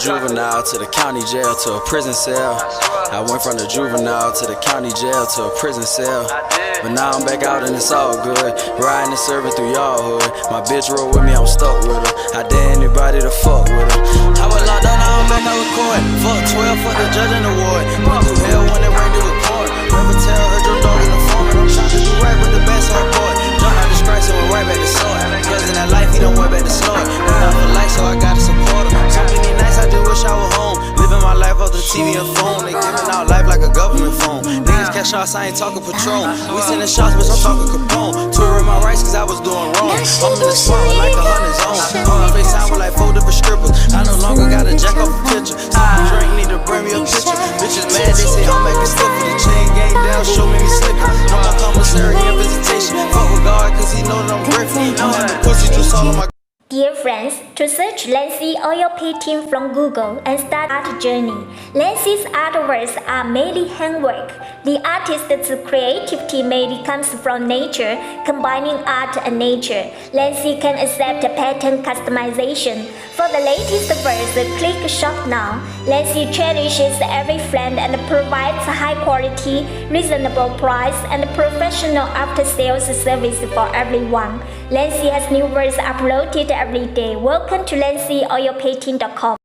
juvenile to the county jail to a prison cell. I went from the juvenile to the county jail to a prison cell. But now I'm back out and it's all good. Riding and serving through y'all hood. My bitch roll with me, I'm stuck with her. I dare anybody to fuck with her. I was locked down, now I'm back out with court. Fuck 12 for the judge and award. Went through hell when it rained to report. Never tell her your dog in the phone. I'm trying to do right with the best on board. Jumped out the stripes and went right back to sword. Cause in that life he done went back to snort. Went out for life so I gotta support him. So many nights I just wish I was home. Living my life off the TV and phone. They giving out life like a government phone. Niggas catch shots, I ain't talking Patron. We sending shots, bitch, I'm talking Capone. Touring my rights cause I was doing wrong. I'm in the spot with like 100 zones. On FaceTime with like 4 different strippers. I no longer gotta jack off a picture. Some drink need to bring me a picture. Bitches mad, they say I'm making stuff for the chain gang down. Show me me slipping. No more commissary and visitation. Fuck with God cause he know that I'm grateful. Don't have the pussy juice all on my. Dear friends, to search Lancy oil painting from Google and start art journey. Lancy's artworks are mainly handwork. The artist's creativity mainly comes from nature, combining art and nature. Lancy can accept pattern customization. For the latest verse, click shop now. Lancy cherishes every friend and provides high quality, reasonable price, and professional after-sales service for everyone. Lancy has new verses uploaded every day. Welcome to lancyoilpainting.com.